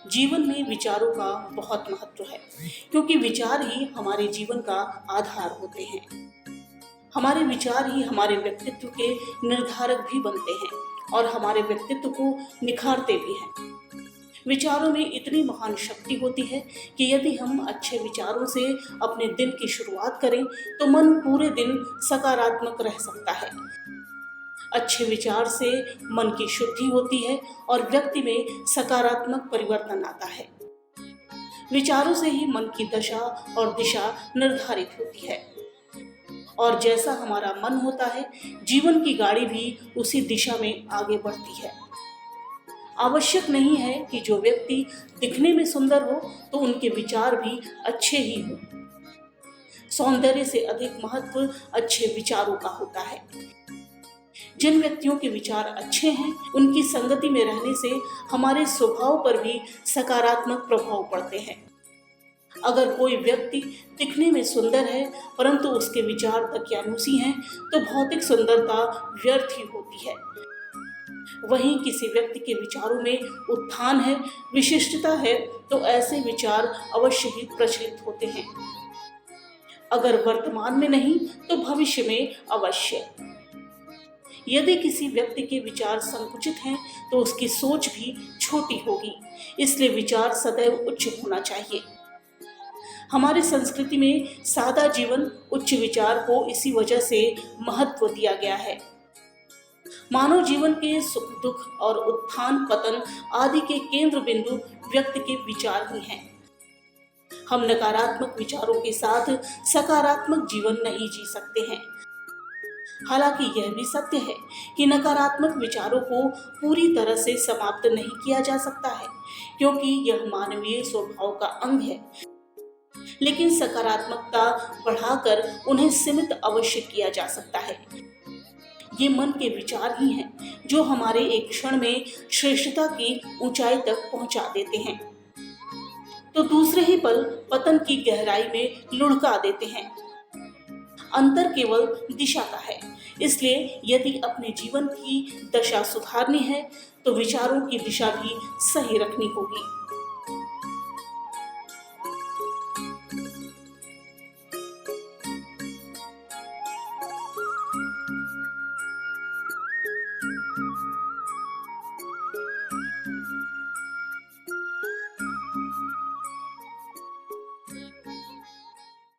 जीवन में विचारों का बहुत महत्व है, क्योंकि विचार ही हमारे जीवन का आधार होते हैं। हमारे विचार ही हमारे व्यक्तित्व के निर्धारक भी बनते हैं और हमारे व्यक्तित्व को निखारते भी हैं। विचारों में इतनी महान शक्ति होती है कि यदि हम अच्छे विचारों से अपने दिन की शुरुआत करें तो मन पूरे दिन सकारात्मक रह सकता है। अच्छे विचार से मन की शुद्धि होती है और व्यक्ति में सकारात्मक परिवर्तन आता है। विचारों से ही मन की दशा और दिशा निर्धारित होती है और जैसा हमारा मन होता है, जीवन की गाड़ी भी उसी दिशा में आगे बढ़ती है। आवश्यक नहीं है कि जो व्यक्ति दिखने में सुंदर हो तो उनके विचार भी अच्छे ही हों। सौंदर्य से अधिक महत्व अच्छे विचारों का होता है। जिन व्यक्तियों के विचार अच्छे हैं, उनकी संगति में रहने से हमारे स्वभाव पर भी सकारात्मक प्रभाव पड़ते हैं। अगर कोई व्यक्ति दिखने में सुंदर है परंतु उसके विचार दकियानूसी हैं तो भौतिक सुंदरता व्यर्थ ही होती है। वहीं किसी व्यक्ति के विचारों में उत्थान है, विशिष्टता है, तो ऐसे विचार अवश्य ही प्रचलित होते हैं। अगर वर्तमान में नहीं तो भविष्य में अवश्य। यदि किसी व्यक्ति के विचार संकुचित हैं तो उसकी सोच भी छोटी होगी, इसलिए विचार सदैव उच्च होना चाहिए। हमारी संस्कृति में सादा जीवन, उच्च विचार को इसी वजह से महत्व दिया गया है। मानव जीवन के सुख दुख और उत्थान पतन आदि के केंद्र बिंदु व्यक्ति के विचार ही हैं। हम नकारात्मक विचारों के साथ सकारात्मक जीवन नहीं जी सकते हैं। हालांकि यह भी सत्य है कि नकारात्मक विचारों को पूरी तरह से समाप्त नहीं किया जा सकता है, क्योंकि यह मानवीय स्वभाव का अंग है। लेकिन सकारात्मकता बढ़ाकर उन्हें सीमित अवश्य किया जा सकता है। ये मन के विचार ही हैं जो हमारे एक क्षण में श्रेष्ठता की ऊंचाई तक पहुंचा देते हैं, तो दूसरे ही पल पतन की गहराई में लुढ़का देते हैं। अंतर केवल दिशा का है। इसलिए यदि अपने जीवन की दशा सुधारनी है तो विचारों की दिशा भी सही रखनी होगी।